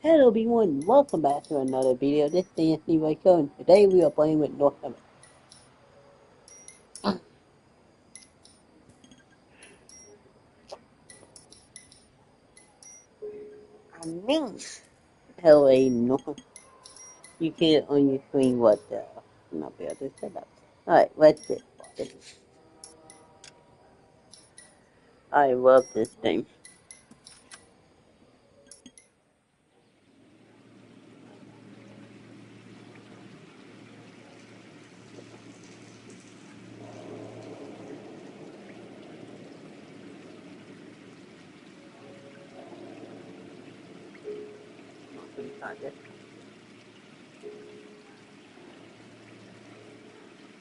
Hello everyone, welcome back to another video. This is Anthony Waco, and today we are playing with Noire. I mean, hello Noire. You can't on your screen what the not be able to set up. Alright, what's it? I love this thing.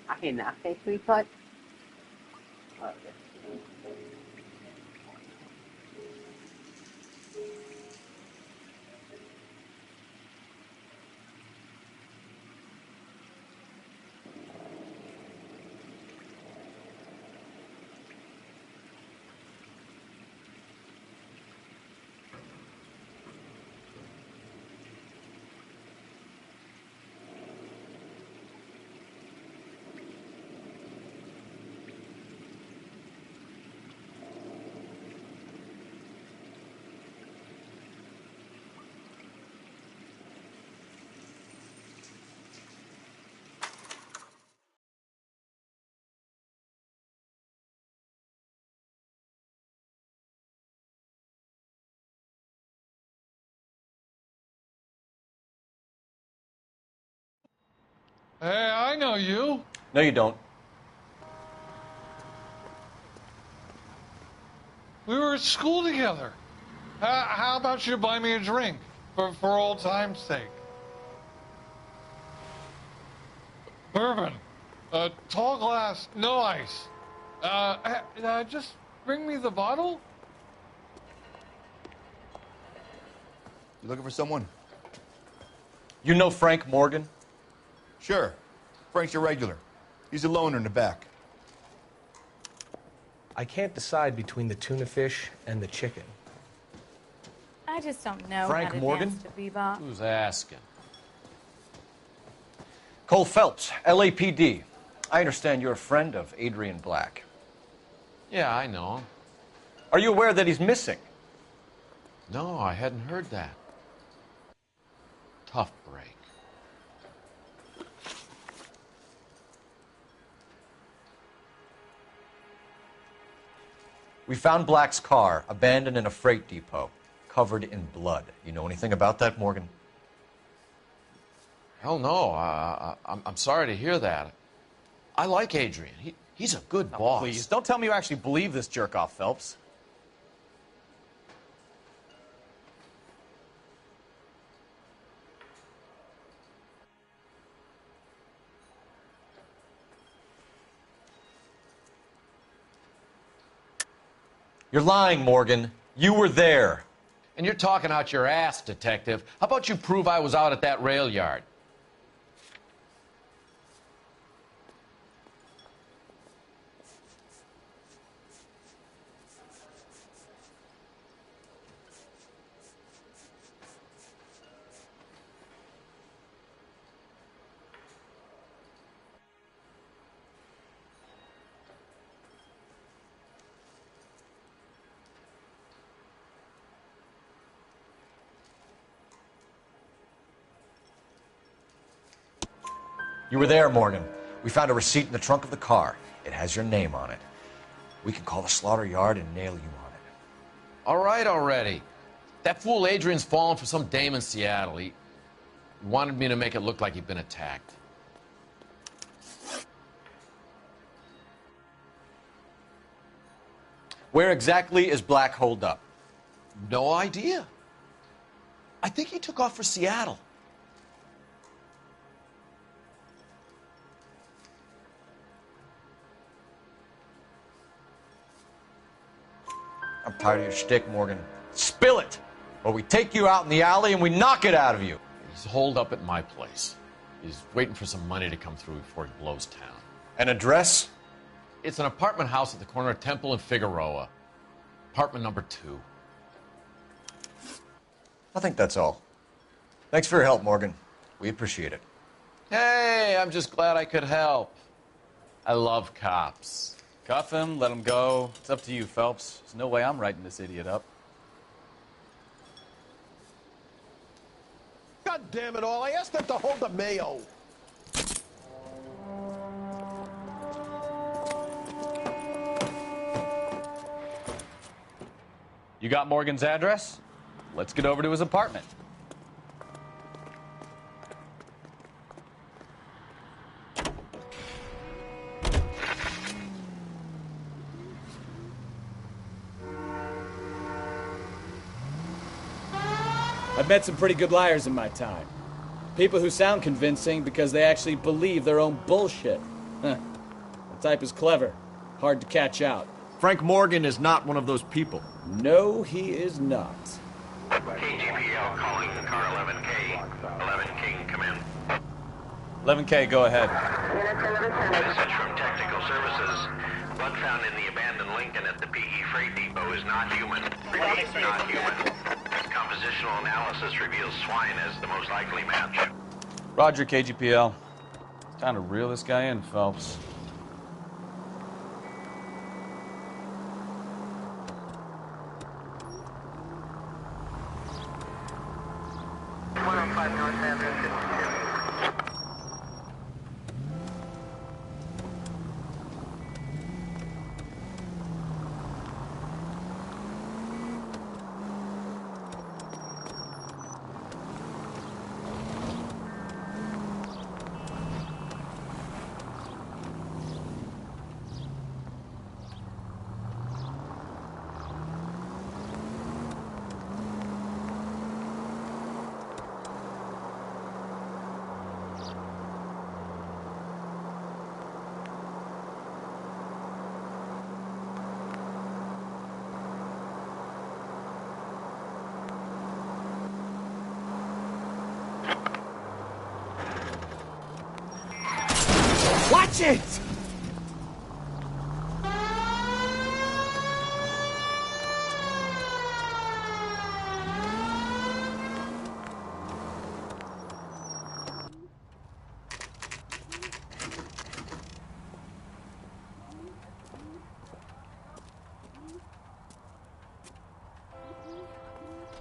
I cannot say screenshot. Okay. Hey, I know you. No, you don't. We were at school together. How about you buy me a drink for old time's sake? Bourbon. Tall glass, no ice. Just bring me the bottle? You looking for someone? You know Frank Morgan? Sure. Frank's your regular. He's a loner in the back. I can't decide between the tuna fish and the chicken. I just don't know Frank how to Morgan? dance to bebop. Who's asking? Cole Phelps, LAPD. I understand you're a friend of Adrian Black. Yeah, I know him. Are you aware that he's missing? No, I hadn't heard that. Tough break. We found Black's car abandoned in a freight depot, covered in blood. You know anything about that, Morgan? Hell no. I'm sorry to hear that. I like Adrian. He's a good boss. Please, don't tell me you actually believe this jerk-off, Phelps. You're lying, Morgan. You were there. And you're talking out your ass, detective. How about you prove I was out at that rail yard? You were there, Morgan. We found a receipt in the trunk of the car. It has your name on it. We can call the slaughter yard and nail you on it. All right already. That fool Adrian's fallen for some dame in Seattle. He wanted me to make it look like he'd been attacked. Where exactly is Black holed up? No idea. I think he took off for Seattle. I'm tired of your shtick, Morgan. Spill it! Or we take you out in the alley and we knock it out of you. He's holed up at my place. He's waiting for some money to come through before he blows town. An address? It's an apartment house at the corner of Temple and Figueroa. Apartment number 2. I think that's all. Thanks for your help, Morgan. We appreciate it. Hey, I'm just glad I could help. I love cops. Cuff him, let him go. It's up to you, Phelps. There's no way I'm writing this idiot up. God damn it all, I asked them to hold the mayo. You got Morgan's address? Let's get over to his apartment. I've met some pretty good liars in my time. People who sound convincing because they actually believe their own bullshit. The type is clever, hard to catch out. Frank Morgan is not one of those people. No, he is not. KGPL calling car 11K. 11K, come in. 11K, go ahead. Message from Technical Services. Blood found in the abandoned Lincoln at the PE Freight Depot is not human. Repeat, not human. Compositional analysis reveals swine as the most likely match. Roger, KGPL. It's time to reel this guy in, Phelps. Watch it!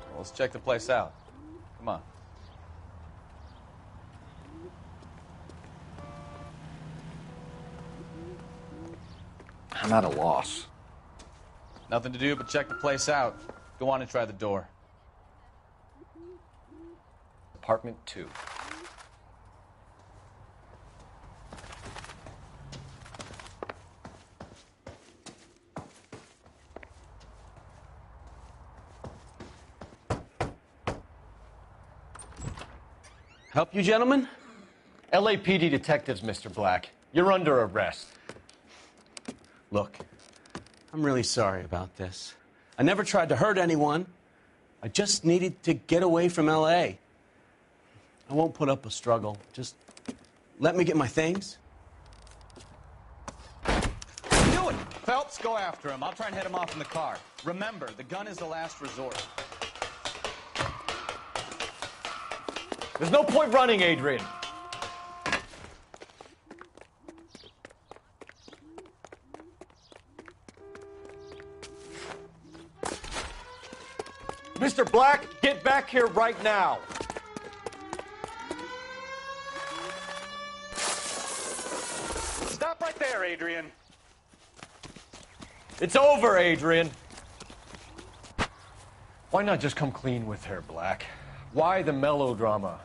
Well, let's check the place out. Come on. I'm at a loss. Nothing to do but check the place out. Go on and try the door. Apartment 2. Help you, gentlemen? LAPD detectives, Mr. Black. You're under arrest. Look, I'm really sorry about this. I never tried to hurt anyone. I just needed to get away from L.A. I won't put up a struggle. Just let me get my things. Do it! Phelps, go after him. I'll try and head him off in the car. Remember, the gun is the last resort. There's no point running, Adrian. Mr. Black, get back here right now. Stop right there, Adrian. It's over, Adrian. Why not just come clean with her, Black? Why the melodrama?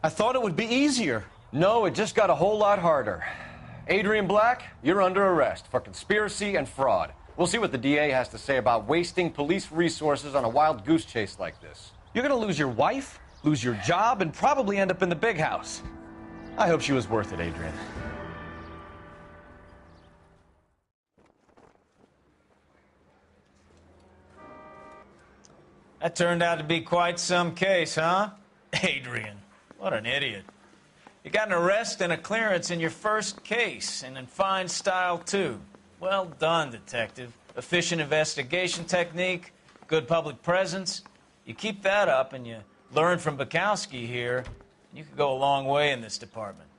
I thought it would be easier. No, it just got a whole lot harder. Adrian Black, you're under arrest for conspiracy and fraud. We'll see what the DA has to say about wasting police resources on a wild goose chase like this. You're gonna lose your wife, lose your job, and probably end up in the big house. I hope she was worth it, Adrian. That turned out to be quite some case, huh? Adrian, what an idiot. You got an arrest and a clearance in your first case, and in fine style, too. Well done, detective. Efficient investigation technique, good public presence. You keep that up, and you Learn from Bukowski here, and you could go a long way in this department.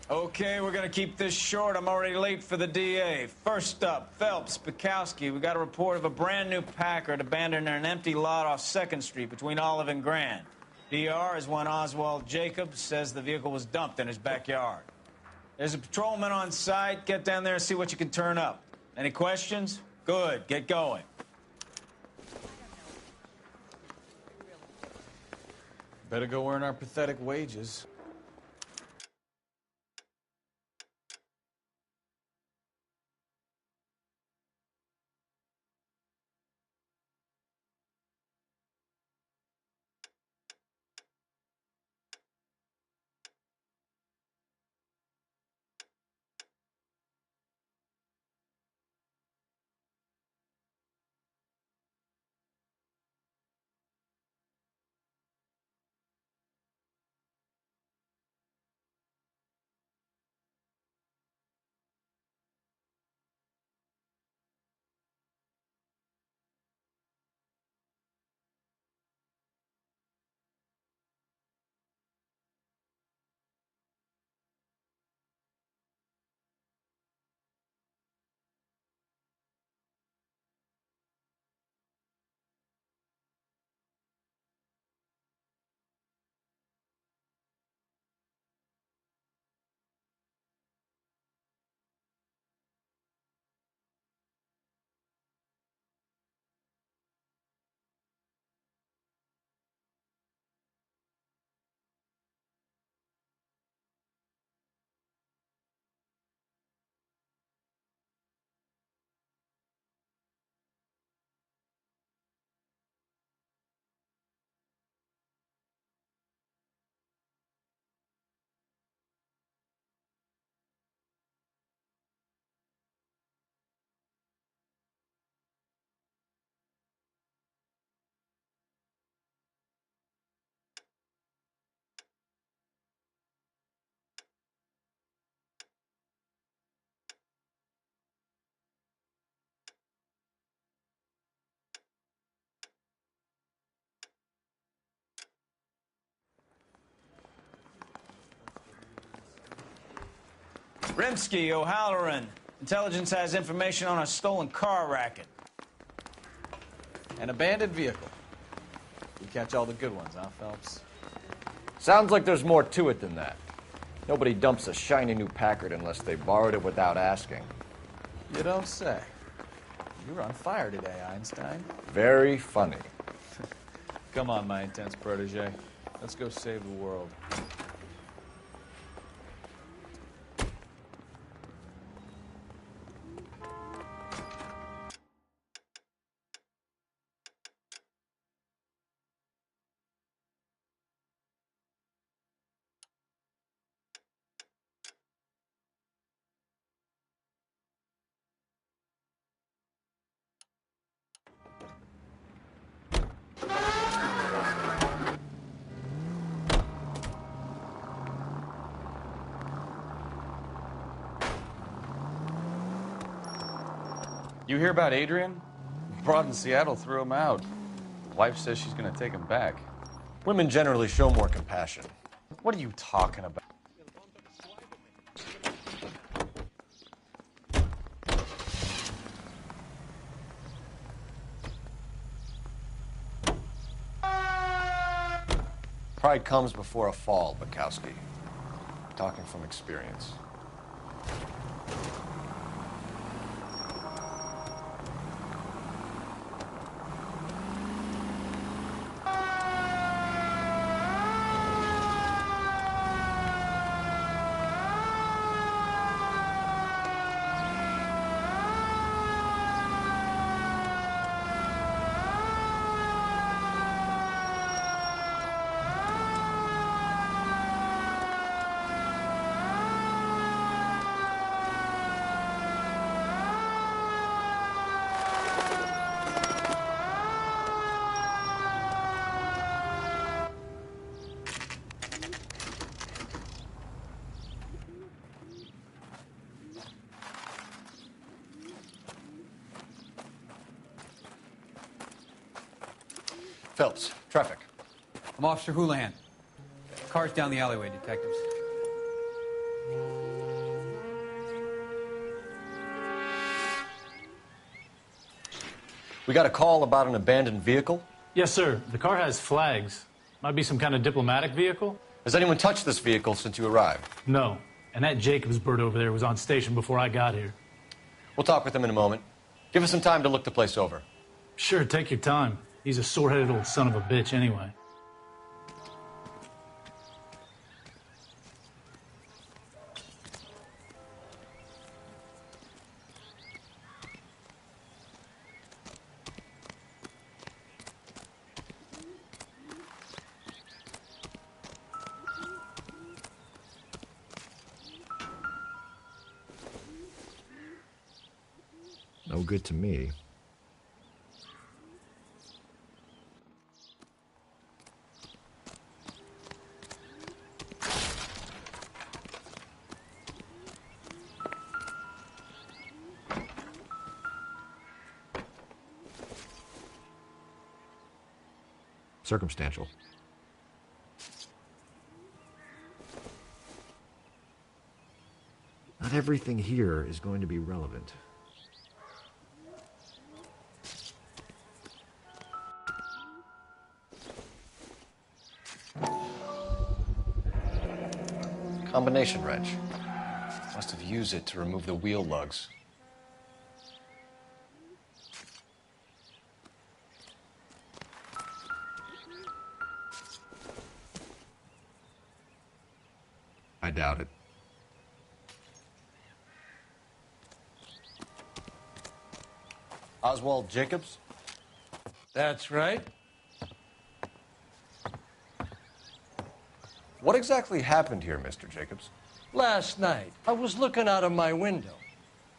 Okay, we're gonna keep this short. I'm already late for the DA. First up, Phelps, Bukowski. We got a report of a brand new Packard abandoned in an empty lot off 2nd Street between Olive and Grand. DR is one Oswald Jacobs, says the vehicle was dumped in his backyard. There's a patrolman on site. Get down there and see what you can turn up. Any questions? Good, get going. Better go earn our pathetic wages. Rimsky, O'Halloran. Intelligence has information on a stolen car racket. An abandoned vehicle. You catch all the good ones, huh, Phelps? Sounds like there's more to it than that. Nobody dumps a shiny new Packard unless they borrowed it without asking. You don't say. You were on fire today, Einstein. Very funny. Come on, my intense protege. Let's go save the world. You hear about Adrian? Broad in Seattle threw him out. Wife says she's gonna take him back. Women generally show more compassion. What are you talking about? Pride comes before a fall, Bukowski. Talking from experience. Phelps, traffic. I'm Officer Houlihan. Car's down the alleyway, detectives. We got a call about an abandoned vehicle. Yes, sir. The car has flags. Might be some kind of diplomatic vehicle. Has anyone touched this vehicle since you arrived? No. And that Jacobs bird over there was on station before I got here. We'll talk with him in a moment. Give us some time to look the place over. Sure, take your time. He's a sore-headed old son of a bitch anyway. No good to me. Circumstantial. Not everything here is going to be relevant. Combination wrench. Must have used it to remove the wheel lugs. I doubt it. Oswald Jacobs? That's right. What exactly happened here, Mr. Jacobs? Last night, I was looking out of my window.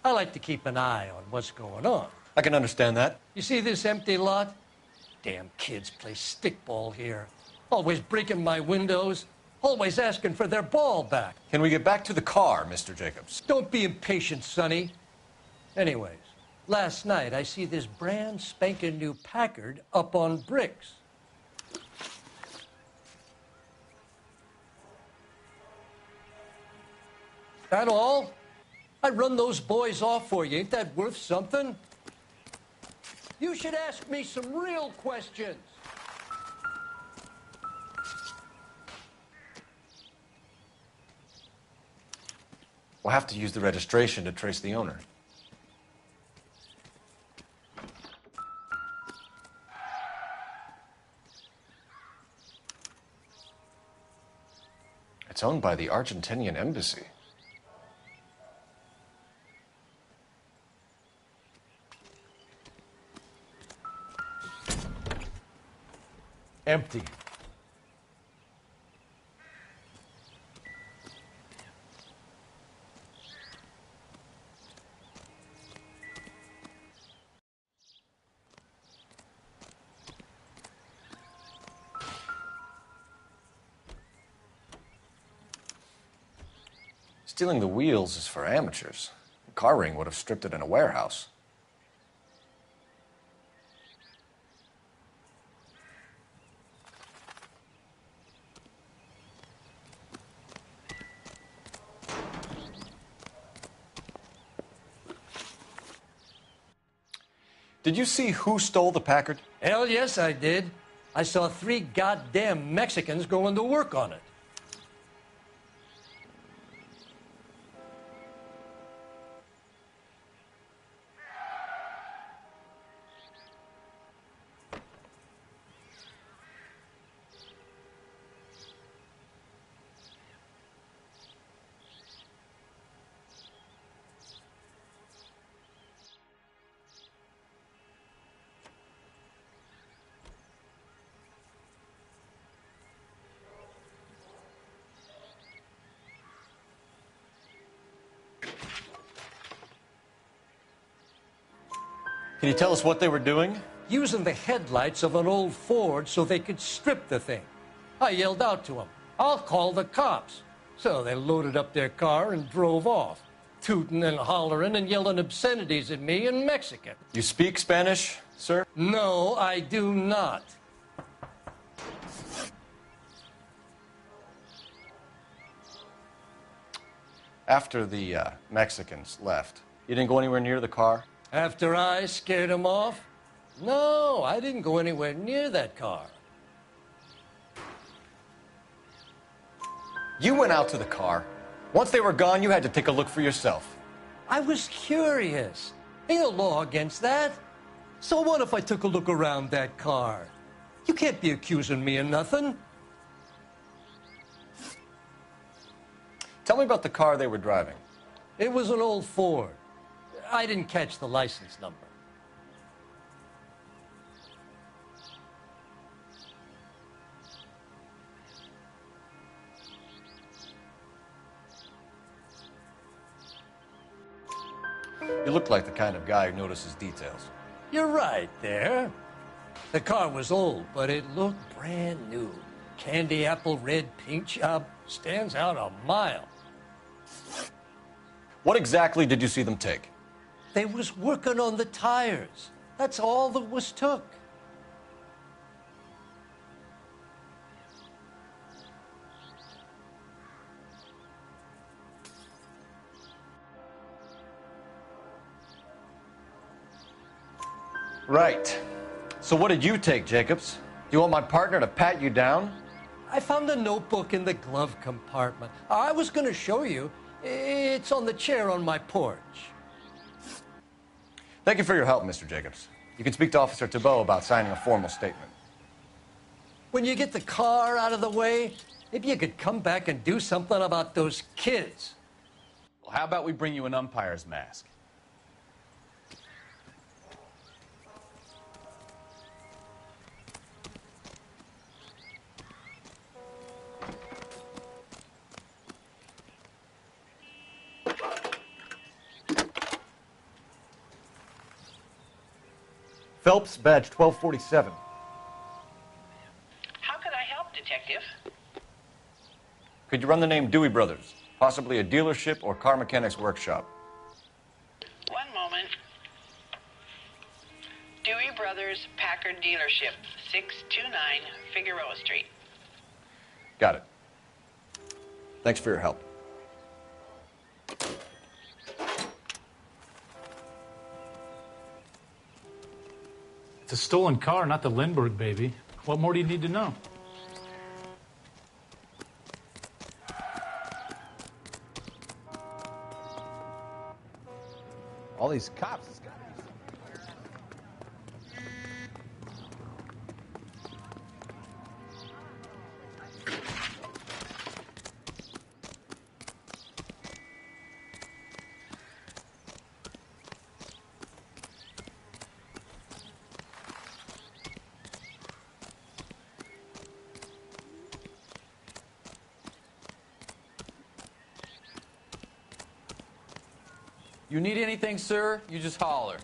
I like to keep an eye on what's going on. I can understand that. You see this empty lot? Damn kids play stickball here. Always breaking my windows. Always asking for their ball back. Can we get back to the car, Mr. Jacobs? Don't be impatient, Sonny. Anyways, last night I see this brand spanking new Packard up on bricks. That all? I run those boys off for you. Ain't that worth something? You should ask me some real questions. We'll have to use the registration to trace the owner. It's owned by the Argentinian embassy. Empty. Stealing the wheels is for amateurs. A car ring would have stripped it in a warehouse. Did you see who stole the Packard? Hell yes, I did. I saw 3 goddamn Mexicans going to work on it. Can you tell us what they were doing? Using the headlights of an old Ford so they could strip the thing. I yelled out to them, "I'll call the cops." So they loaded up their car and drove off, tooting and hollering and yelling obscenities at me in Mexican. You speak Spanish, sir? No, I do not. After the Mexicans left, you didn't go anywhere near the car? After I scared them off? No, I didn't go anywhere near that car. You went out to the car. Once they were gone, you had to take a look for yourself. I was curious. Ain't no law against that. So what if I took a look around that car? You can't be accusing me of nothing. Tell me about the car they were driving. It was an old Ford. I didn't catch the license number. You look like the kind of guy who notices details. You're right there. The car was old, but it looked brand new. Candy apple red paint job stands out a mile. What exactly did you see them take? They was working on the tires. That's all that was took. Right. So what did you take, Jacobs? Do you want my partner to pat you down? I found a notebook in the glove compartment. I was going to show you. It's on the chair on my porch. Thank you for your help, Mr. Jacobs. You can speak to Officer Thibault about signing a formal statement. When you get the car out of the way, maybe you could come back and do something about those kids. Well, how about we bring you an umpire's mask? Phelps, badge 1247. How could I help, Detective? Could you run the name Dewey Brothers? Possibly a dealership or car mechanic's workshop. One moment. Dewey Brothers Packard Dealership, 629 Figueroa Street. Got it. Thanks for your help. It's a stolen car, not the Lindbergh baby. What more do you need to know? All these cops, it's gotta be You need anything, sir? You just holler.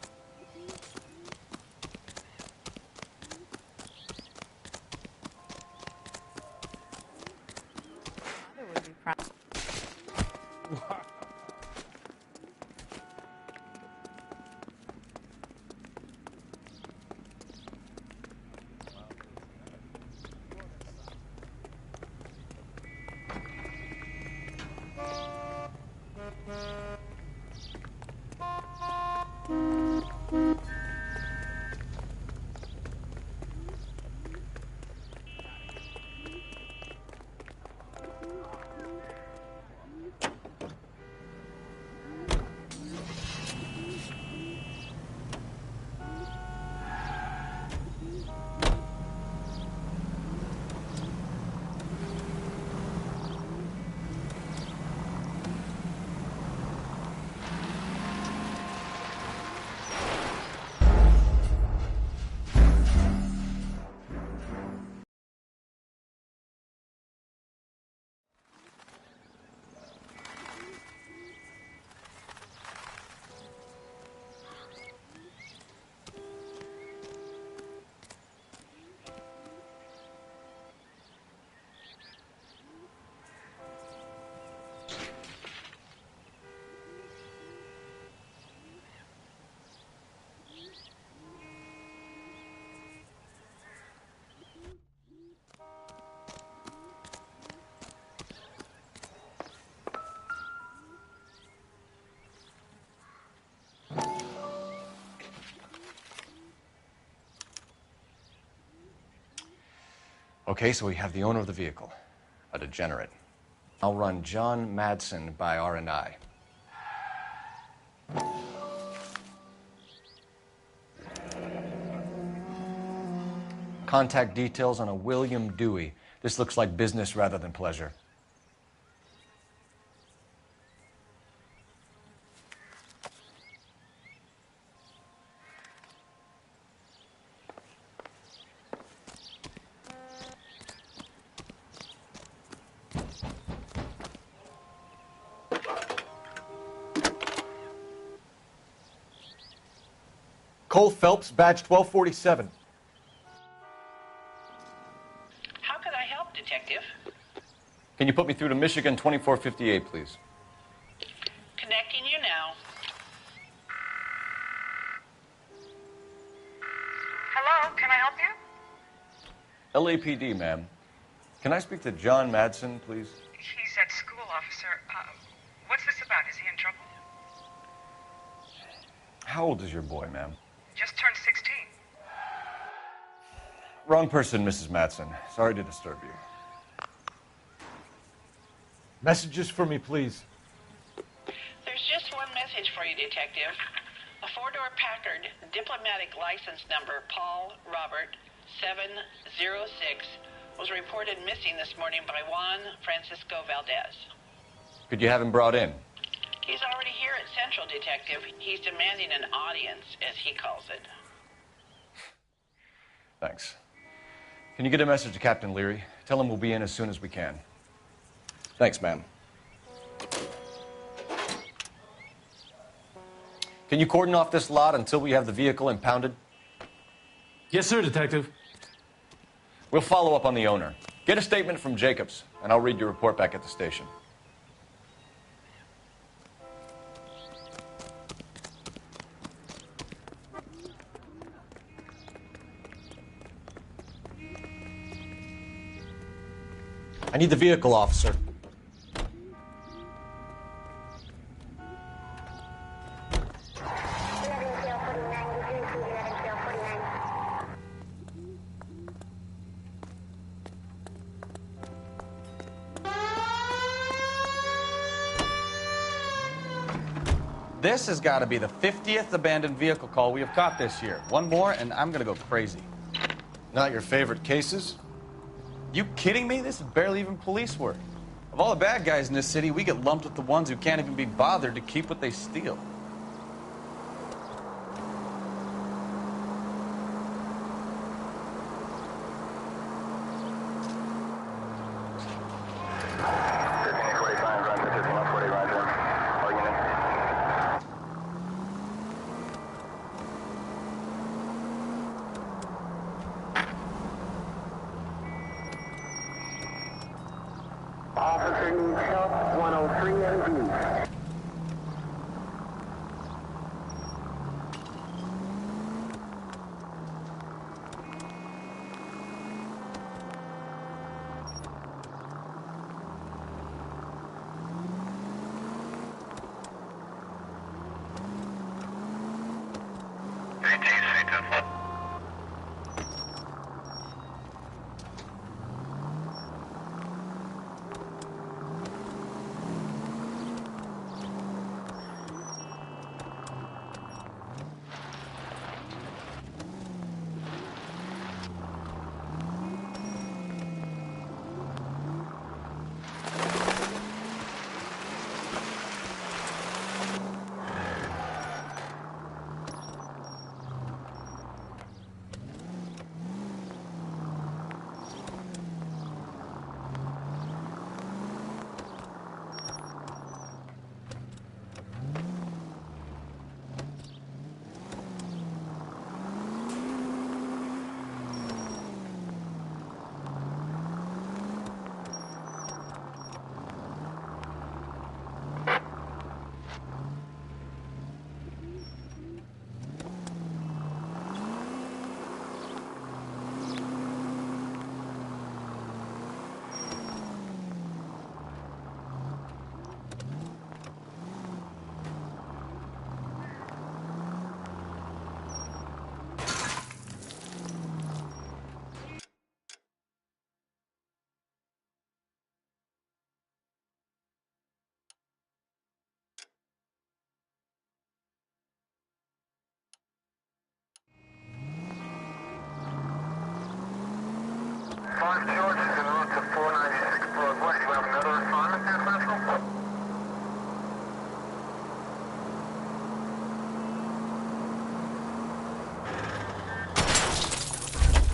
Okay, so we have the owner of the vehicle, a degenerate. I'll run John Madsen by R&I. Contact details on a William Dewey. This looks like business rather than pleasure. Cole Phelps, badge 1247. How can I help, Detective? Can you put me through to Michigan 2458, please? Connecting you now. Hello, can I help you? LAPD, ma'am. Can I speak to John Madsen, please? He's at school, officer. What's this about? Is he in trouble? How old is your boy, ma'am? Just turned 16. Wrong person, Mrs. Madsen. Sorry to disturb you. Messages for me, please. There's just one message for you, Detective. A four-door Packard, diplomatic license number Paul Robert 706, was reported missing this morning by Juan Francisco Valdez. Could you have him brought in? He's already here at Central, Detective. He's demanding an audience, as he calls it. Thanks. Can you get a message to Captain Leary? Tell him we'll be in as soon as we can. Thanks, ma'am. Can you cordon off this lot until we have the vehicle impounded? Yes, sir, Detective. We'll follow up on the owner. Get a statement from Jacobs, and I'll read your report back at the station. I need the vehicle, officer. This has got to be the 50th abandoned vehicle call we have caught this year. One more, and I'm going to go crazy. Not your favorite cases? You kidding me? This is barely even police work. Of all the bad guys in this city, we get lumped with the ones who can't even be bothered to keep what they steal. Officer needs help, 103 MD.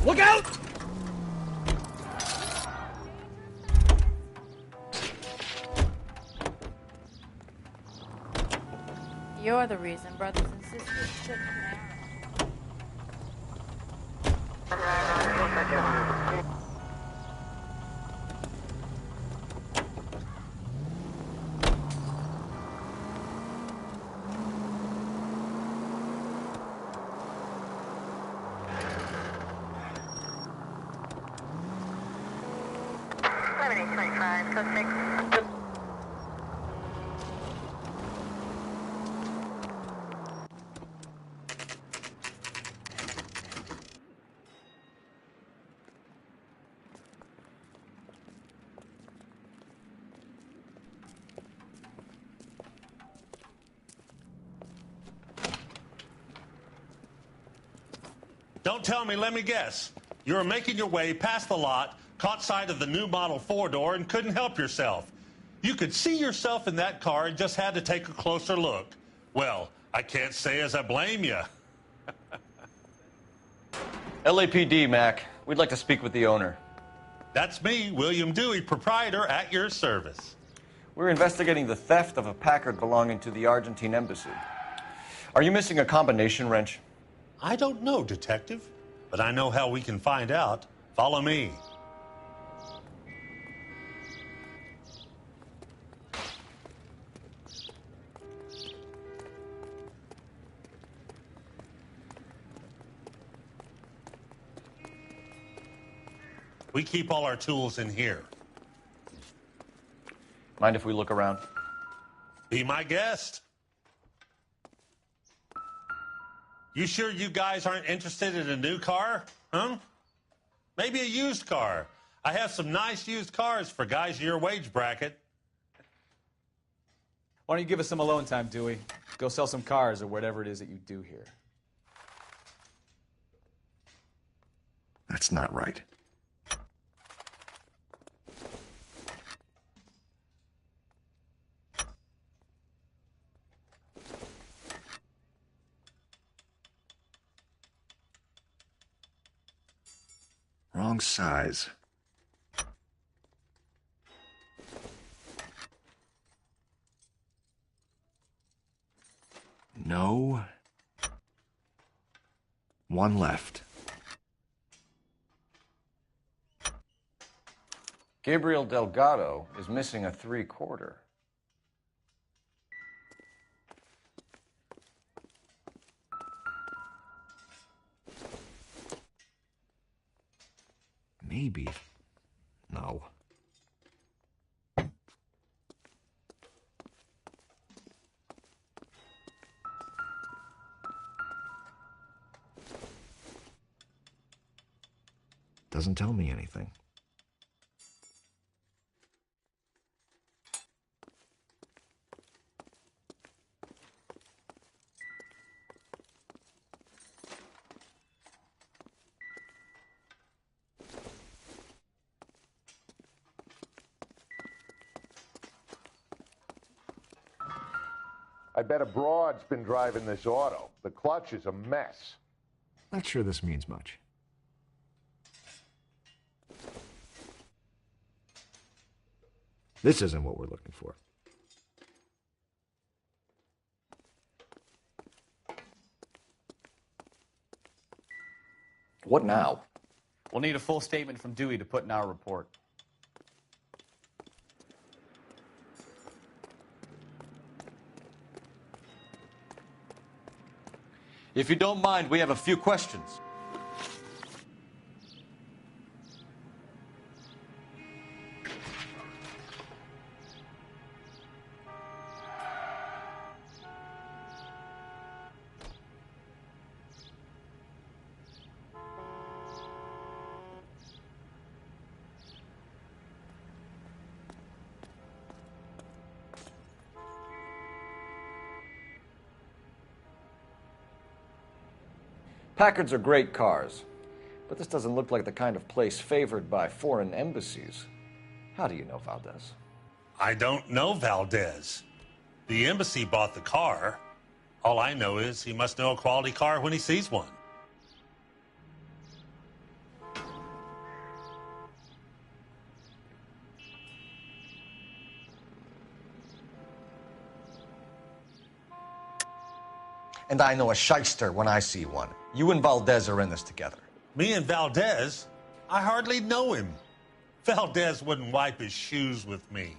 Look out! You're the reason brothers and sisters couldn't marry. Don't tell me, let me guess. You were making your way past the lot, caught sight of the new model four-door, and couldn't help yourself. You could see yourself in that car and just had to take a closer look. Well, I can't say as I blame you. LAPD, Mac. We'd like to speak with the owner. That's me, William Dewey, proprietor, at your service. We're investigating the theft of a Packard belonging to the Argentine embassy. Are you missing a combination wrench? I don't know, Detective, but I know how we can find out. Follow me. We keep all our tools in here. Mind if we look around? Be my guest. You sure you guys aren't interested in a new car? Huh? Maybe a used car. I have some nice used cars for guys in your wage bracket. Why don't you give us some alone time, Dewey? Go sell some cars or whatever it is that you do here. That's not right. Wrong size. No. One left. Gabriel Delgado is missing a 3/4. Maybe. No. Doesn't tell me anything. I bet a broad's been driving this auto. The clutch is a mess. Not sure this means much. This isn't what we're looking for. What now? We'll need a full statement from Dewey to put in our report. If you don't mind, we have a few questions. Packards are great cars, but this doesn't look like the kind of place favored by foreign embassies. How do you know Valdez? I don't know Valdez. The embassy bought the car. All I know is he must know a quality car when he sees one. And I know a shyster when I see one. You and Valdez are in this together. Me and Valdez? I hardly know him. Valdez wouldn't wipe his shoes with me.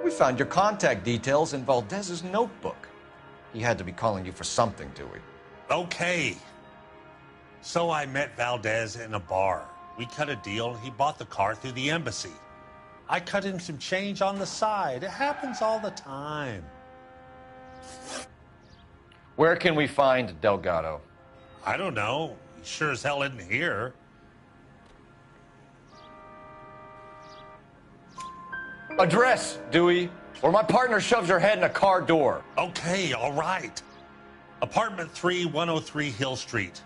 We found your contact details in Valdez's notebook. He had to be calling you for something, Dewey. Okay. So I met Valdez in a bar. We cut a deal and he bought the car through the embassy. I cut him some change on the side. It happens all the time. Where can we find Delgado? I don't know. He sure as hell isn't here. Address, Dewey, or my partner shoves your head in a car door. Okay, all right. Apartment 3, 103 Hill Street.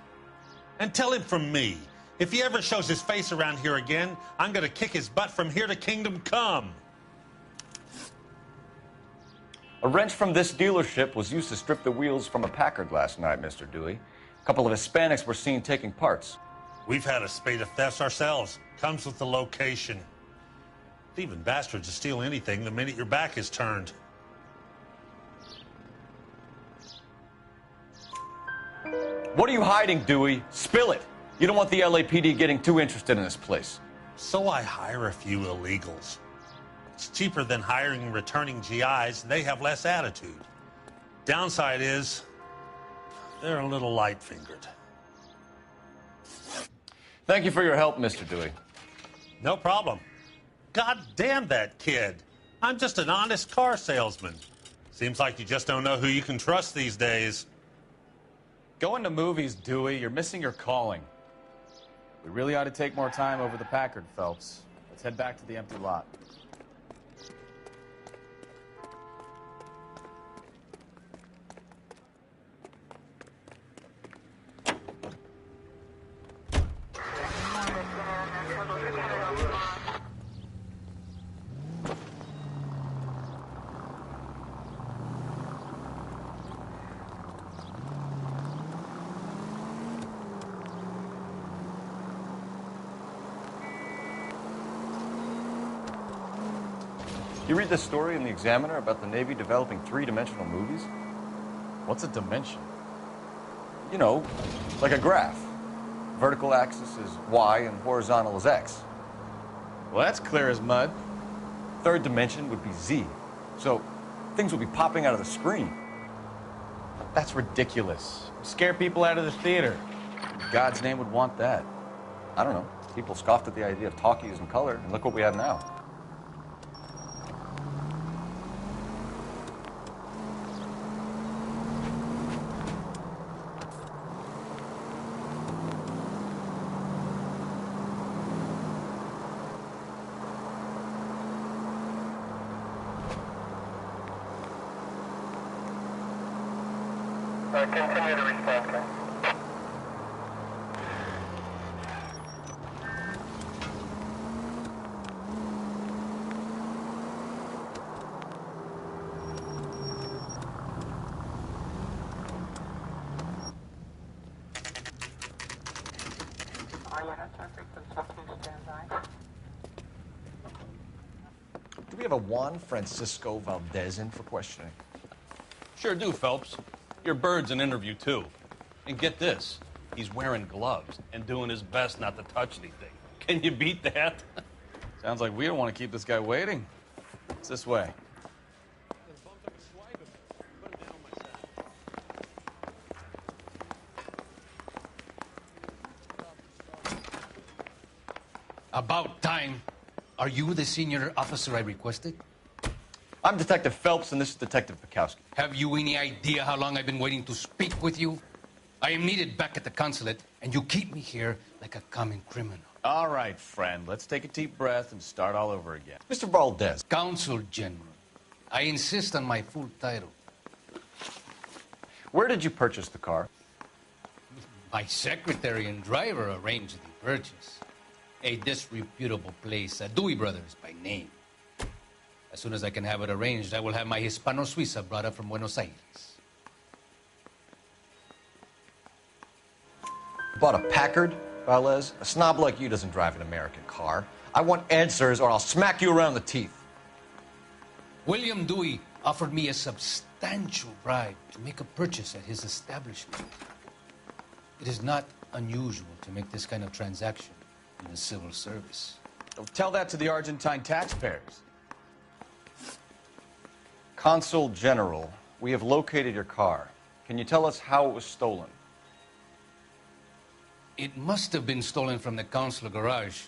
And tell him from me, if he ever shows his face around here again, I'm going to kick his butt from here to Kingdom Come. A wrench from this dealership was used to strip the wheels from a Packard last night, Mr. Dewey. A couple of Hispanics were seen taking parts. We've had a spate of thefts ourselves. Comes with the location. Thieving bastards to steal anything the minute your back is turned. What are you hiding, Dewey? Spill it. You don't want the LAPD getting too interested in this place. So I hire a few illegals. It's cheaper than hiring returning GIs. They have less attitude. Downside is, they're a little light-fingered. Thank you for your help, Mr. Dewey. No problem. God damn that kid. I'm just an honest car salesman. Seems like you just don't know who you can trust these days. Going to movies, Dewey. You're missing your calling. We really ought to take more time over the Packard, Phelps. Let's head back to the empty lot. You read this story in the Examiner about the Navy developing three-dimensional movies? What's a dimension? You know, like a graph. Vertical axis is Y and horizontal is X. Well, that's clear as mud. Third dimension would be Z. So things would be popping out of the screen. That's ridiculous. Scare people out of the theater. In God's name would want that. I don't know. People scoffed at the idea of talkies in color, and look what we have now. Continue to respond, sir. Do we have a Juan Francisco Valdez in for questioning? Sure do, Phelps. Your bird's an interview, too. And get this, he's wearing gloves and doing his best not to touch anything. Can you beat that? Sounds like we don't want to keep this guy waiting. It's this way. About time. Are you the senior officer I requested? I'm Detective Phelps, and this is Detective Bukowski. Have you any idea how long I've been waiting to speak with you? I am needed back at the consulate, and you keep me here like a common criminal. All right, friend. Let's take a deep breath and start all over again. Mr. Valdez. Consul General. I insist on my full title. Where did you purchase the car? My secretary and driver arranged the purchase. A disreputable place, Dewey Brothers by name. As soon as I can have it arranged, I will have my Hispano Suiza brought up from Buenos Aires. Bought a Packard, Valdez? A snob like you doesn't drive an American car. I want answers or I'll smack you around the teeth. William Dewey offered me a substantial bribe to make a purchase at his establishment. It is not unusual to make this kind of transaction in the civil service. Tell that to the Argentine taxpayers. Consul General, we have located your car. Can you tell us how it was stolen? It must have been stolen from the consular garage.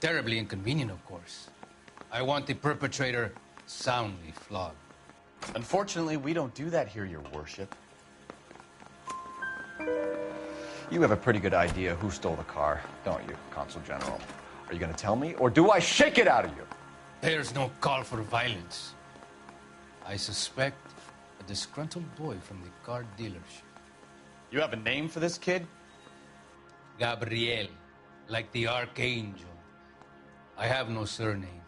Terribly inconvenient, of course. I want the perpetrator soundly flogged. Unfortunately, we don't do that here, Your Worship. You have a pretty good idea who stole the car, don't you, Consul General? Are you going to tell me, or do I shake it out of you? There's no call for violence. I suspect a disgruntled boy from the car dealership. You have a name for this kid? Gabriel, like the archangel. I have no surname.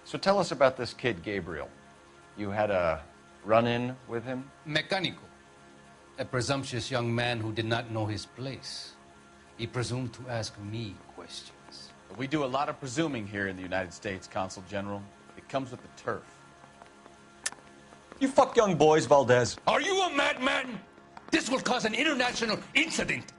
So tell us about this kid, Gabriel. You had a run-in with him? Mecánico. A presumptuous young man who did not know his place. He presumed to ask me questions. We do a lot of presuming here in the United States, Consul General. It comes with the turf. You fuck young boys, Valdez. Are you a madman? This will cause an international incident.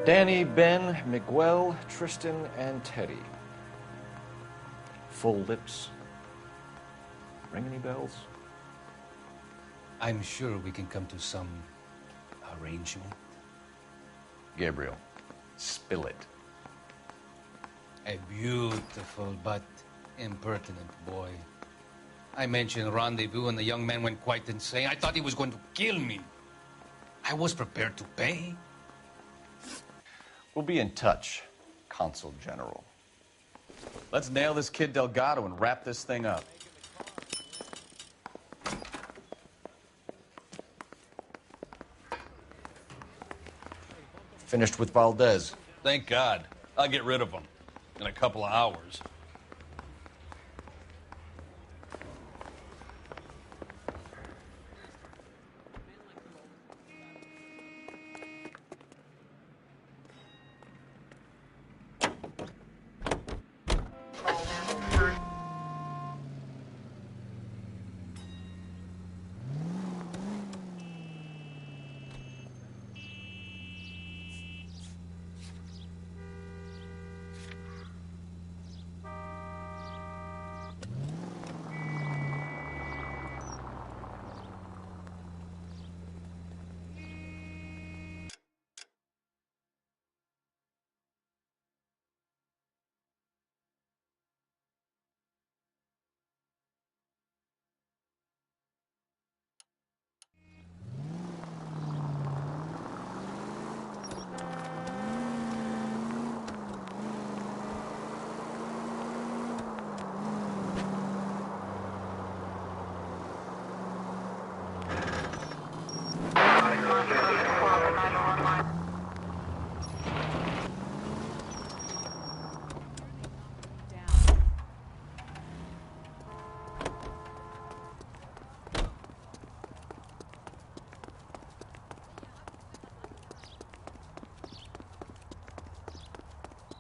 Danny, Ben, Miguel, Tristan, and Teddy. Full lips. Ring any bells? I'm sure we can come to some arrangement. Gabriel, spill it. A beautiful but impertinent boy. I mentioned rendezvous and the young man went quite insane. I thought he was going to kill me. I was prepared to pay. We'll be in touch, Consul General. Let's nail this kid Delgado and wrap this thing up. Finished with Valdez. Thank God. I'll get rid of him in a couple of hours.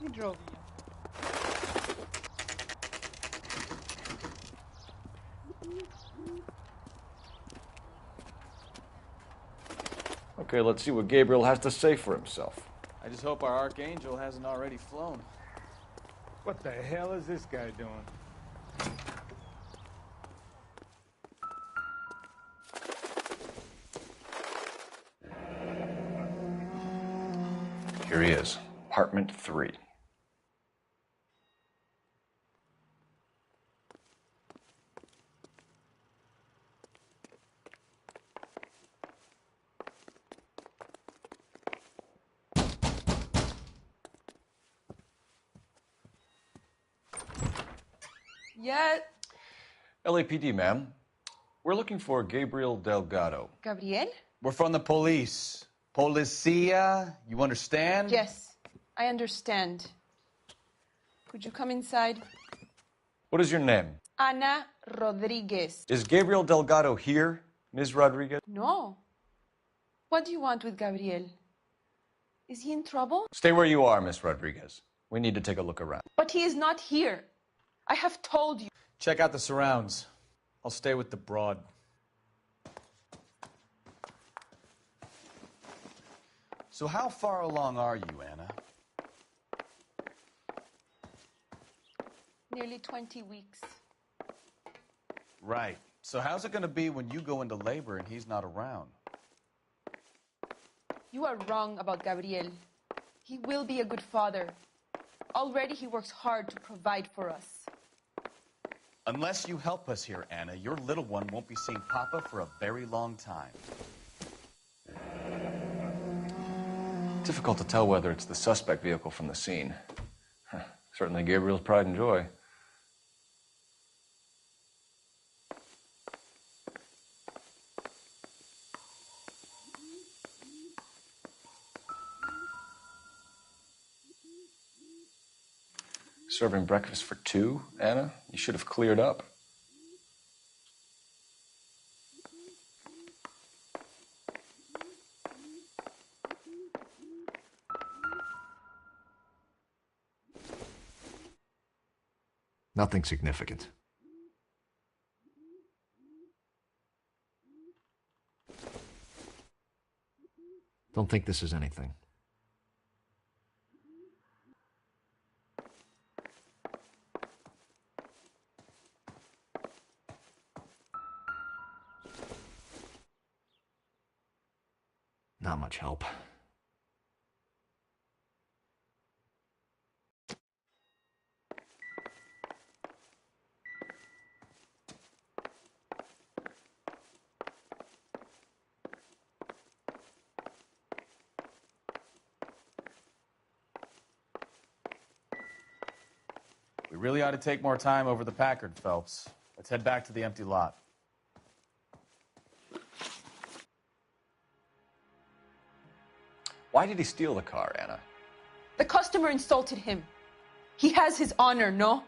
He drove Okay, let's see what Gabriel has to say for himself. I just hope our archangel hasn't already flown. What the hell is this guy doing? Here he is, apartment 3. Yet. LAPD, ma'am. We're looking for Gabriel Delgado. Gabriel? We're from the police. Policia, you understand? Yes. I understand. Could you come inside? What is your name? Ana Rodriguez. Is Gabriel Delgado here, Ms. Rodriguez? No. What do you want with Gabriel? Is he in trouble? Stay where you are, Miss Rodriguez. We need to take a look around. But he is not here. I have told you. Check out the surrounds. I'll stay with the broad. So how far along are you, Anna? Nearly 20 weeks. Right. So how's it going to be when you go into labor and he's not around? You are wrong about Gabriel. He will be a good father. Already he works hard to provide for us. Unless you help us here, Anna, your little one won't be seeing Papa for a very long time. Difficult to tell whether it's the suspect vehicle from the scene. Certainly Gabriel's pride and joy. Serving breakfast for two, Anna? You should have cleared up. Nothing significant. Don't think this is anything. Not much help. We really ought to take more time over the Packard, Phelps. Let's head back to the empty lot. Why did he steal the car, Anna? The customer insulted him. He has his honor, no?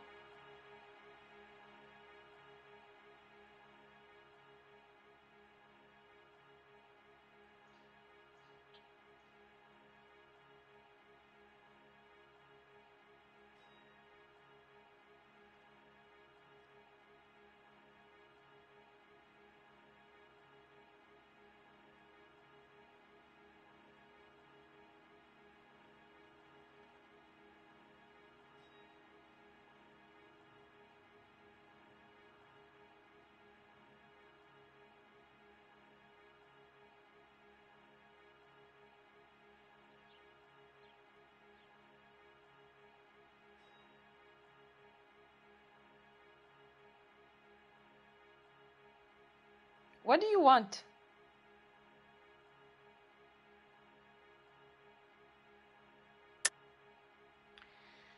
What do you want?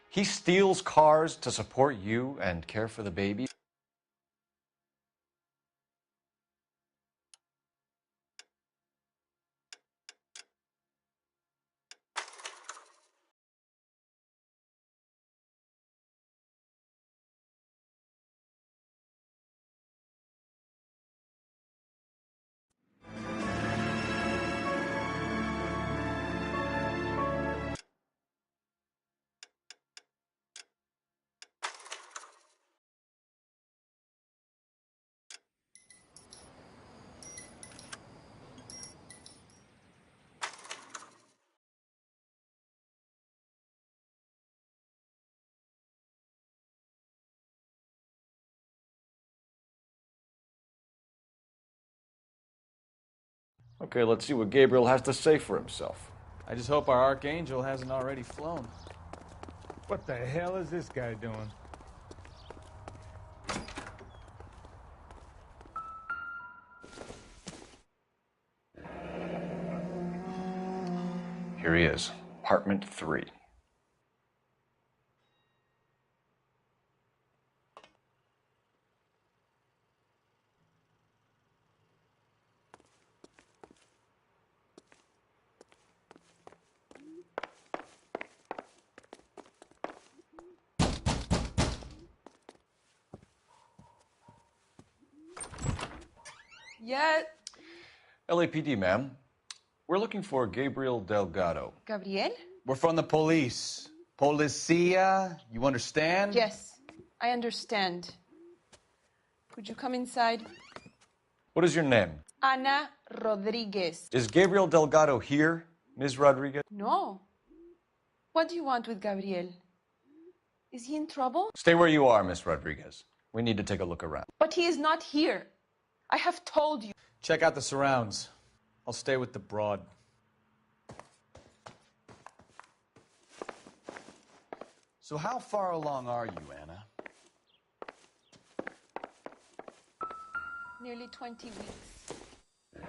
He steals cars to support you and care for the baby? Okay, let's see what Gabriel has to say for himself. I just hope our Archangel hasn't already flown. What the hell is this guy doing? Here he is, apartment 3. Yeah. LAPD, ma'am. We're looking for Gabriel Delgado. Gabriel? We're from the police. Policia, you understand? Yes, I understand. Could you come inside? What is your name? Ana Rodriguez. Is Gabriel Delgado here, Ms. Rodriguez? No. What do you want with Gabriel? Is he in trouble? Stay where you are, Ms. Rodriguez. We need to take a look around. But he is not here. I have told you. Check out the surrounds. I'll stay with the broad. So how far along are you, Anna? Nearly 20 weeks.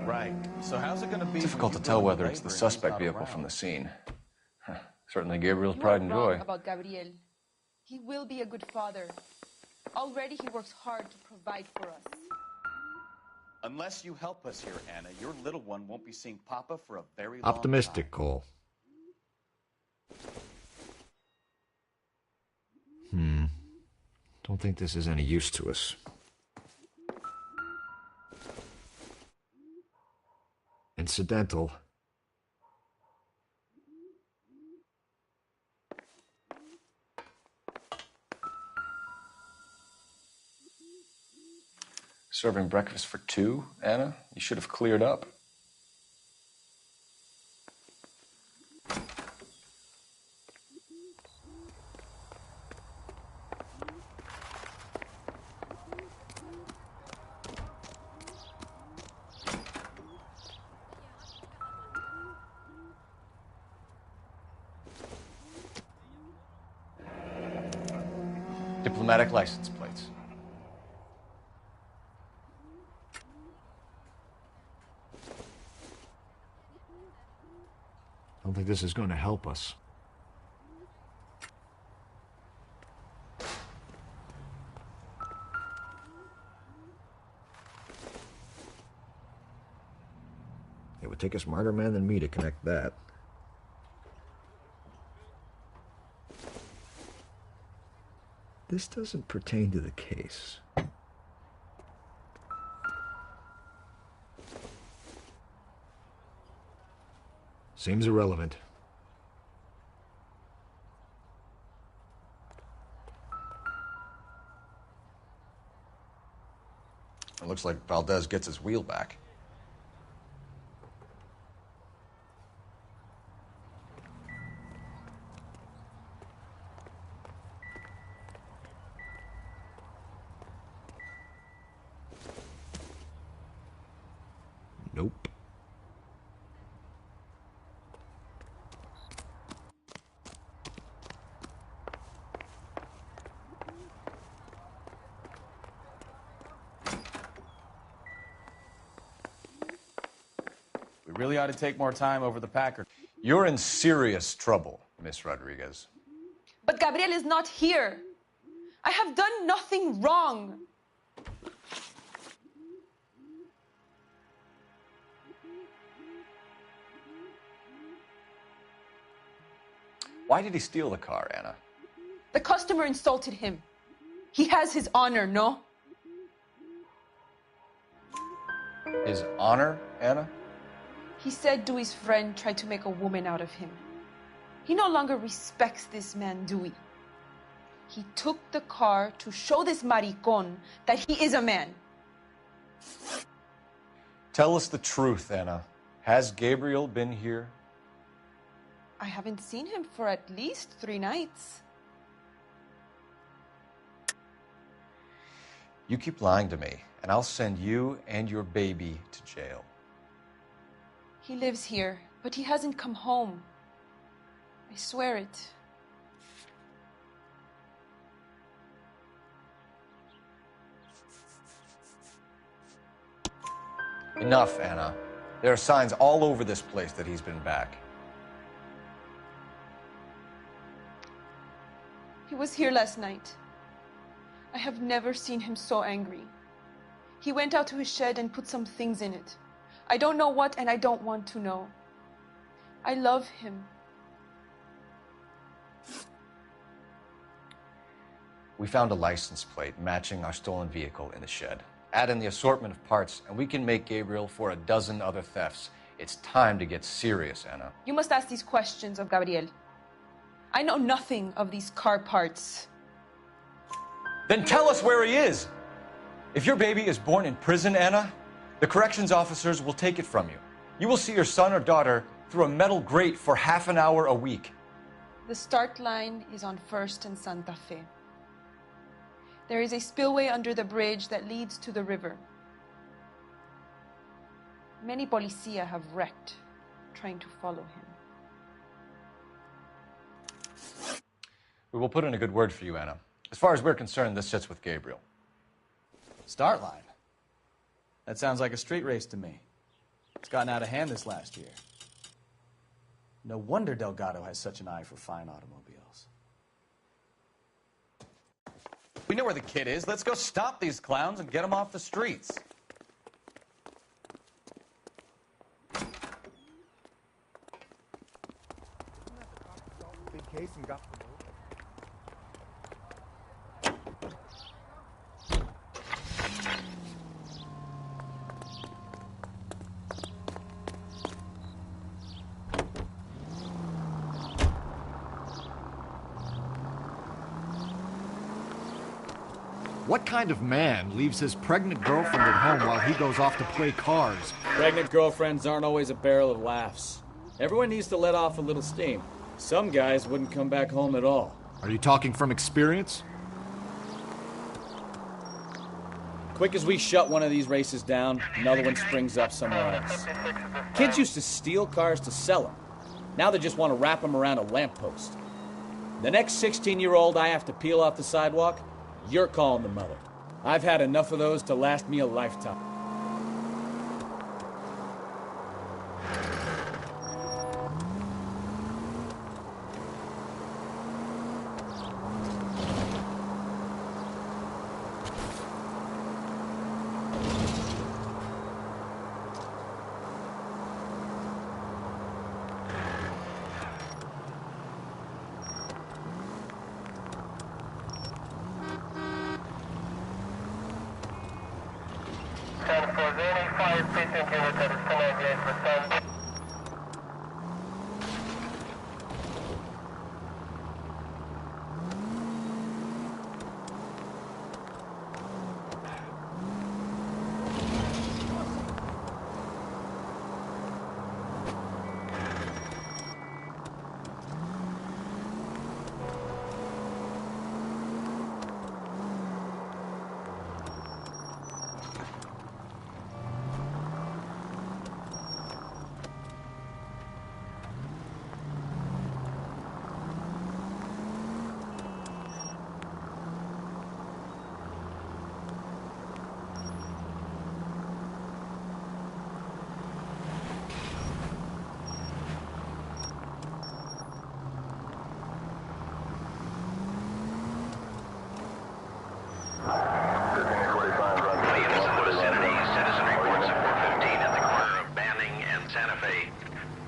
Right. So how's it going to be? Difficult to tell whether it's the suspect vehicle from the scene. Certainly Gabriel's You pride are and wrong joy. about Gabriel. He will be a good father. Already he works hard to provide for us. Unless you help us here, Anna, your little one won't be seeing Papa for a very long Optimistic, Cole. Don't think this is any use to us. Incidental. Serving breakfast for two, Anna? You should have cleared up. Diplomatic license plates. Don't think this is going to help us. It would take a smarter man than me to connect that. This doesn't pertain to the case. Seems irrelevant. It looks like Valdez gets his wheel back. Nope. We really ought to take more time over the Packard. You're in serious trouble, Miss Rodriguez. But Gabriel is not here. I have done nothing wrong. Why did he steal the car, Anna? The customer insulted him. He has his honor, no? His honor, Anna? He said Dewey's friend tried to make a woman out of him. He no longer respects this man, Dewey. He took the car to show this maricon that he is a man. Tell us the truth, Anna. Has Gabriel been here? I haven't seen him for at least 3 nights. You keep lying to me, and I'll send you and your baby to jail. He lives here, but he hasn't come home. I swear it. Enough, Anna. There are signs all over this place that he's been back. He was here last night. I have never seen him so angry. He went out to his shed and put some things in it. I don't know what, and I don't want to know. I love him. We found a license plate matching our stolen vehicle in the shed. Add in the assortment of parts, and we can make Gabriel for a dozen other thefts. It's time to get serious, Anna. You must ask these questions of Gabriel. I know nothing of these car parts. Then tell us where he is! If your baby is born in prison, Anna, the corrections officers will take it from you. You will see your son or daughter through a metal grate for half an hour a week. The start line is on 1st and Santa Fe. There is a spillway under the bridge that leads to the river. Many policia have wrecked trying to follow him. We will put in a good word for you, Anna. As far as we're concerned, this sits with Gabriel. Start line? That sounds like a street race to me. It's gotten out of hand this last year. No wonder Delgado has such an eye for fine automobiles. We know where the kid is. Let's go stop these clowns and get them off the streets. Big case and got promoted. What kind of man leaves his pregnant girlfriend at home while he goes off to play cars? Pregnant girlfriends aren't always a barrel of laughs. Everyone needs to let off a little steam. Some guys wouldn't come back home at all. Are you talking from experience? Quick as we shut one of these races down, another one springs up somewhere else. Kids used to steal cars to sell them. Now they just want to wrap them around a lamppost. The next 16-year-old I have to peel off the sidewalk, you're calling the mother. I've had enough of those to last me a lifetime.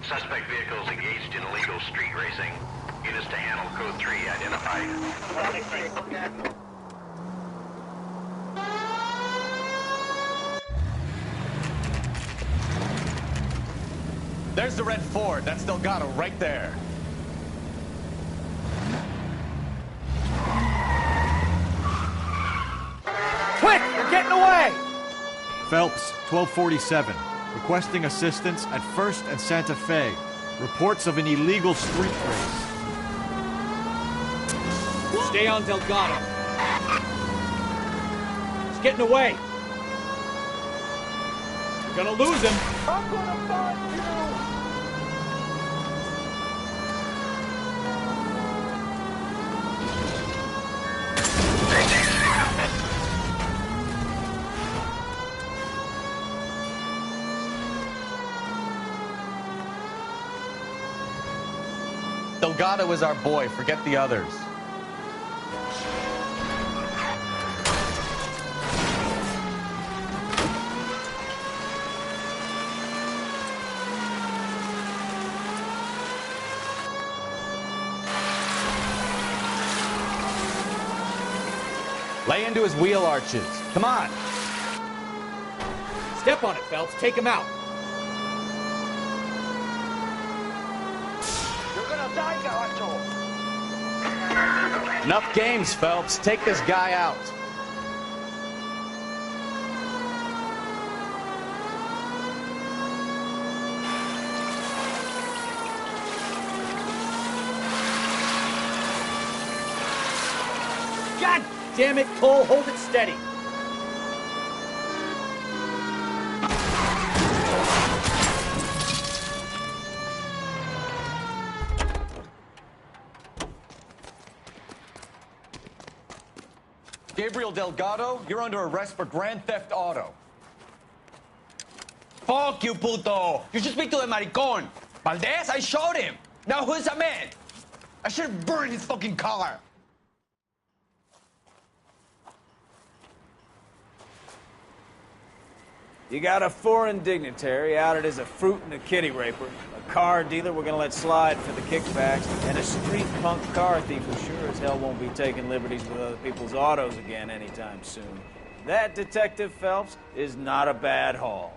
Suspect vehicles engaged in illegal street racing. Units to handle code 3 identified. There's the red Ford. That's Delgado right there. Quick! They're getting away! Phelps, 1247. Requesting assistance at 1st and Santa Fe. Reports of an illegal street race. Stay on Delgado. He's getting away. We're gonna lose him. I'm gonna find you! Delgado is our boy. Forget the others. Lay into his wheel arches. Come on. Step on it, Phelps. Take him out. You're gonna die, Gato. Enough games, Phelps. Take this guy out. God damn it, Cole. Hold it steady. Gabriel Delgado, you're under arrest for grand theft auto. Fuck you, puto! You should speak to the maricon. Valdez, I showed him. Now who's the man? I should have burned his fucking car. You got a foreign dignitary outed as a fruit and a kitty raper, a car dealer we're gonna let slide for the kickbacks, and a street punk car thief who sure as hell won't be taking liberties with other people's autos again anytime soon. That, Detective Phelps, is not a bad haul.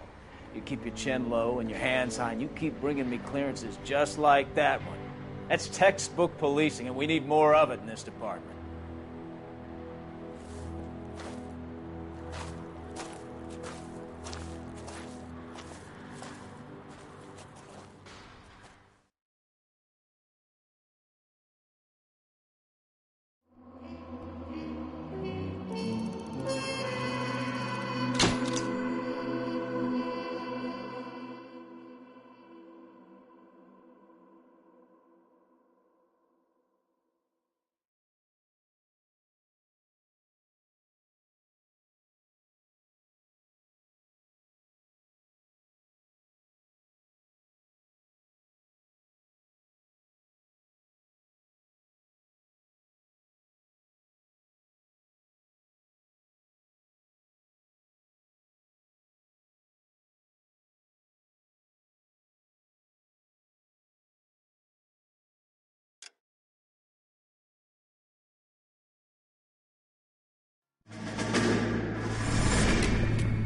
You keep your chin low and your hands high, and you keep bringing me clearances just like that one. That's textbook policing, and we need more of it in this department.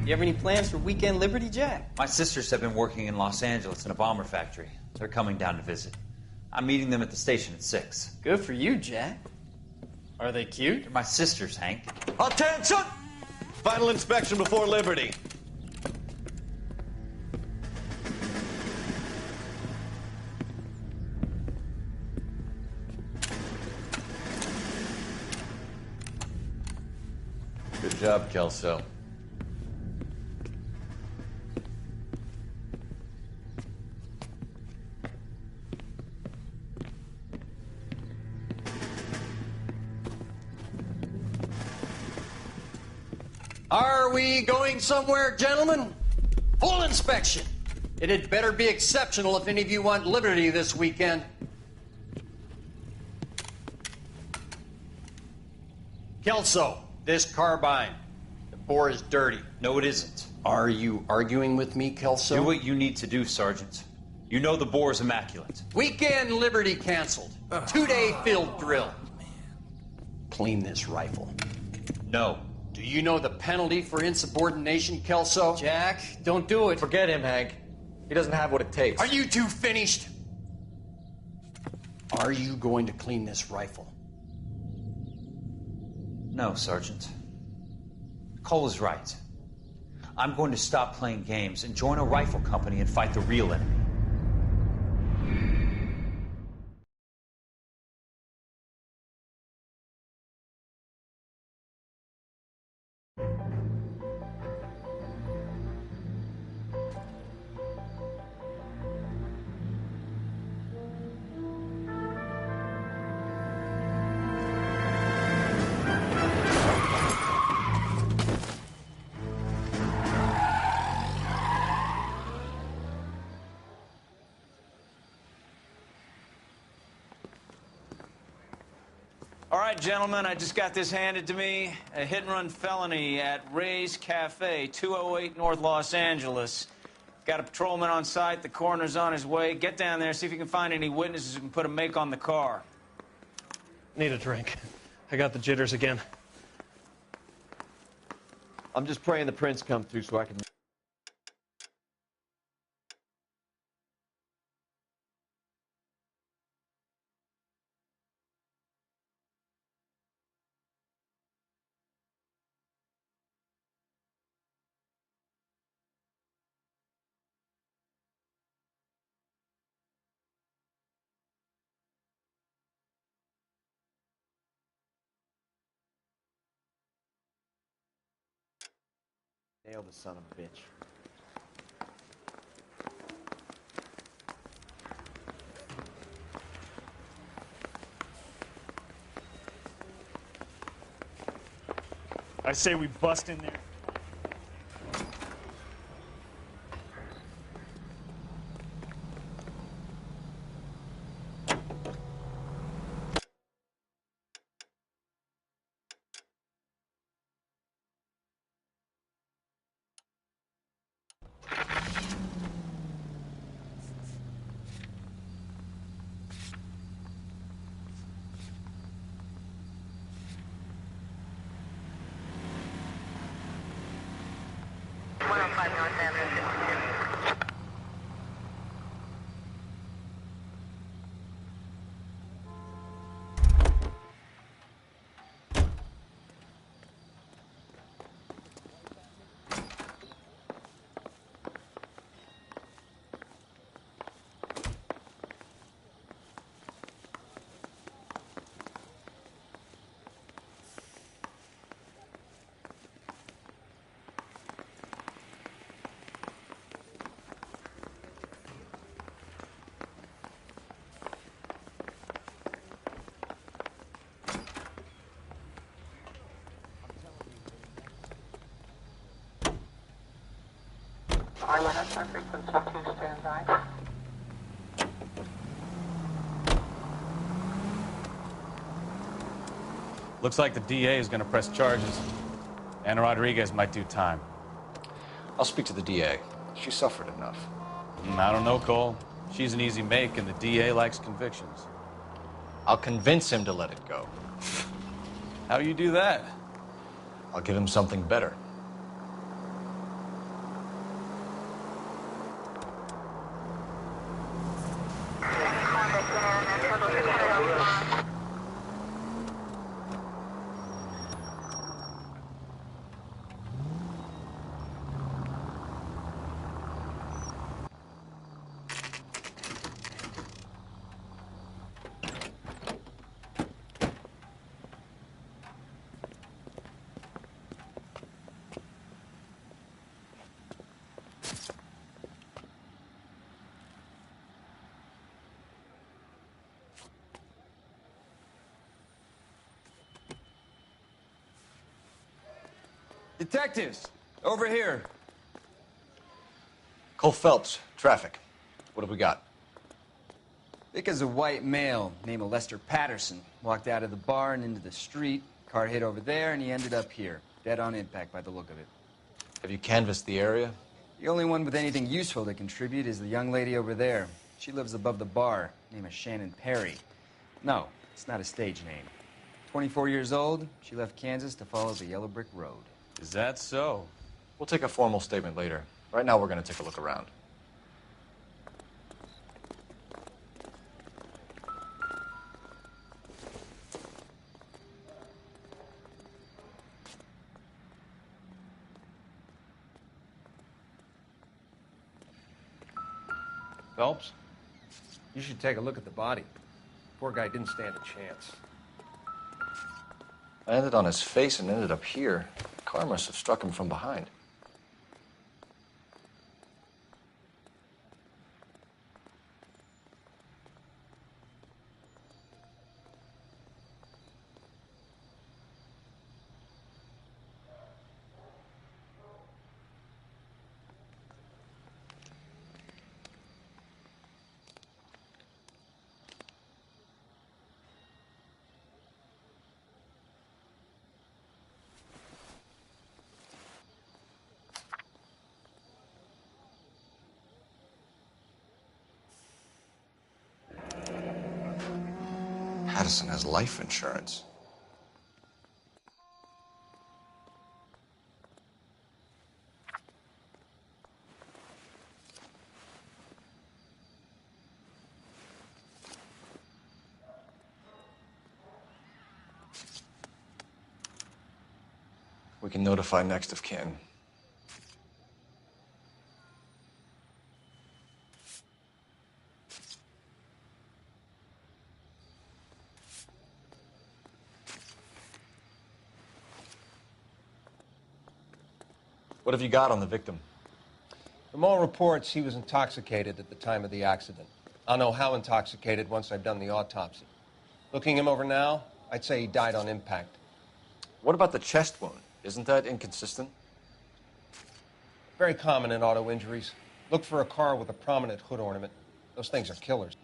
You have any plans for weekend Liberty, Jack? My sisters have been working in Los Angeles in a bomber factory. They're coming down to visit. I'm meeting them at the station at 6. Good for you, Jack. Are they cute? They're my sisters, Hank. Attention! Final inspection before Liberty. Good job, Kelso. Are we going somewhere, gentlemen? Full inspection. It had better be exceptional if any of you want liberty this weekend. Kelso, this carbine. The bore is dirty. No, it isn't. Are you arguing with me, Kelso? Do what you need to do, Sergeant. You know the bore is immaculate. Weekend Liberty canceled. 2-day field drill. Clean this rifle. No. Do you know the penalty for insubordination, Kelso? Jack, don't do it. Forget him, Hank. He doesn't have what it takes. Are you two finished? Are you going to clean this rifle? No, Sergeant. Cole is right. I'm going to stop playing games and join a rifle company and fight the real enemy. All right, gentlemen, I just got this handed to me. A hit-and-run felony at Ray's Cafe, 208 North Los Angeles. Got a patrolman on site. The coroner's on his way. Get down there, see if you can find any witnesses who can put a make on the car. Need a drink. I got the jitters again. I'm just praying the prints come through so I can... Nail the son of a bitch. I say we bust in there. Looks like the DA is going to press charges. Anna Rodriguez might do time. I'll speak to the DA. She suffered enough. I don't know, Cole. She's an easy make, and the DA likes convictions. I'll convince him to let it go. How do you do that? I'll give him something better. Detectives, over here. Cole Phelps, traffic. What have we got? Thick as a white male named Lester Patterson walked out of the bar and into the street. Car hit over there, and he ended up here, dead on impact by the look of it. Have you canvassed the area? The only one with anything useful to contribute is the young lady over there. She lives above the bar. Name is Shannon Perry. No, it's not a stage name. 24 years old, she left Kansas to follow the Yellow Brick Road. Is that so? We'll take a formal statement later. Right now, we're going to take a look around. Phelps, you should take a look at the body. Poor guy didn't stand a chance. I landed on his face and ended up here. The car must have struck him from behind. Patterson has life insurance. We can notify next of kin. What have you got on the victim? From all reports, he was intoxicated at the time of the accident. I'll know how intoxicated once I've done the autopsy. Looking him over now, I'd say he died on impact. What about the chest wound? Isn't that inconsistent? Very common in auto injuries. Look for a car with a prominent hood ornament. Those things are killers.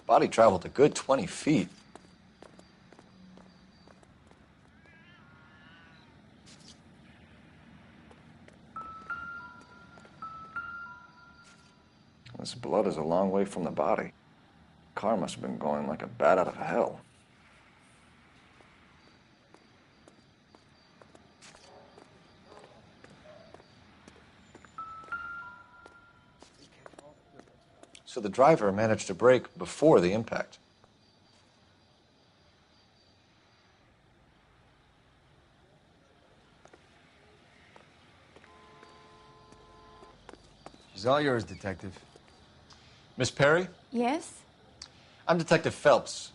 Body traveled a good 20 feet. This blood is a long way from the body. Car must have been going like a bat out of hell. So the driver managed to brake before the impact. She's all yours, Detective. Miss Perry? Yes? I'm Detective Phelps.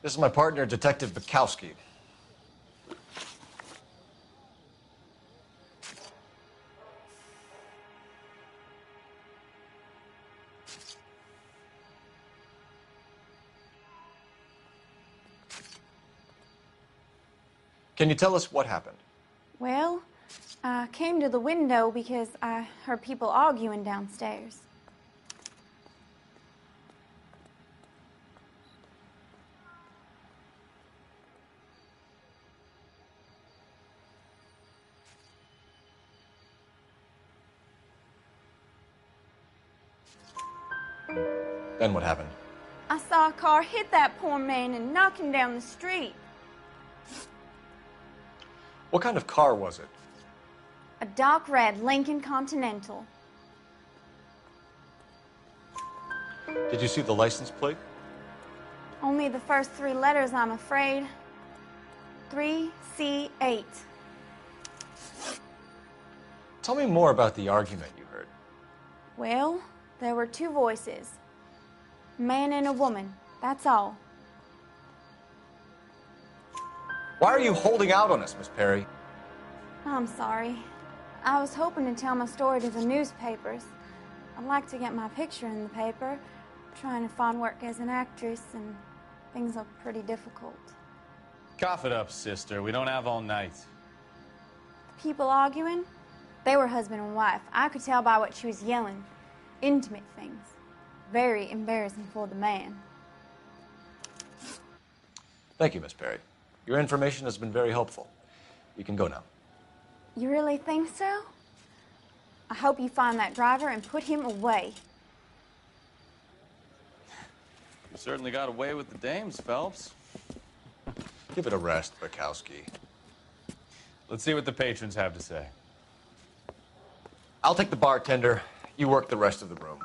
This is my partner, Detective Bukowski. Can you tell us what happened? Well, I came to the window because I heard people arguing downstairs. Then what happened? I saw a car hit that poor man and knock him down the street. What kind of car was it? A dark red Lincoln Continental. Did you see the license plate? Only the first 3 letters, I'm afraid. 3C8. Tell me more about the argument you heard. Well, there were 2 voices. A man and a woman, that's all. Why are you holding out on us, Miss Perry? I'm sorry. I was hoping to tell my story to the newspapers. I'd like to get my picture in the paper. Trying to find work as an actress, and things are pretty difficult. Cough it up, sister. We don't have all night. People arguing? They were husband and wife. I could tell by what she was yelling. Intimate things. Very embarrassing for the man. Thank you, Miss Perry. Your information has been very helpful. You can go now. You really think so? I hope you find that driver and put him away. You certainly got away with the dames, Phelps. Give it a rest, Bukowski. Let's see what the patrons have to say. I'll take the bartender. You work the rest of the room.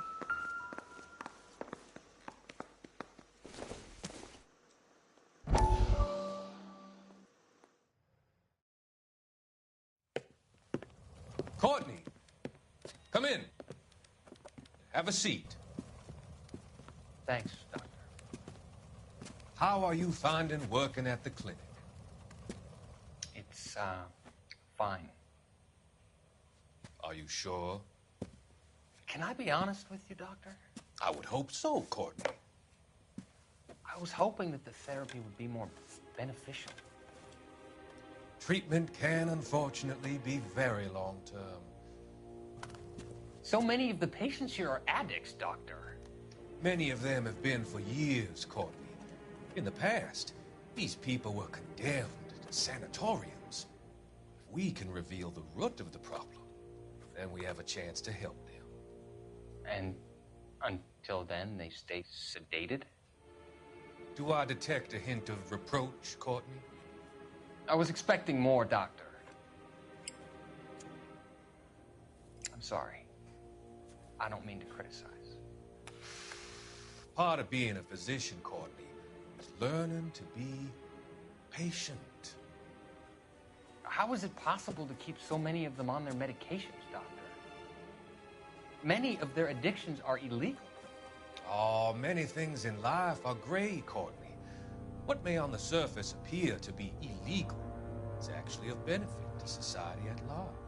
Courtney, come in. Have a seat. Thanks, Doctor. How are you finding working at the clinic? It's, fine. Are you sure? Can I be honest with you, Doctor? I would hope so, Courtney. I was hoping that the therapy would be more beneficial. Treatment can, unfortunately, be very long-term. So many of the patients here are addicts, Doctor. Many of them have been for years, Courtney. In the past, these people were condemned to sanatoriums. If we can reveal the root of the problem, then we have a chance to help them. And until then, they stay sedated? Do I detect a hint of reproach, Courtney? I was expecting more, Doctor. I'm sorry. I don't mean to criticize. Part of being a physician, Courtney, is learning to be patient. How is it possible to keep so many of them on their medications, Doctor? many of their addictions are illegal. Oh, many things in life are gray, Courtney. What may on the surface appear to be illegal is actually of benefit to society at large.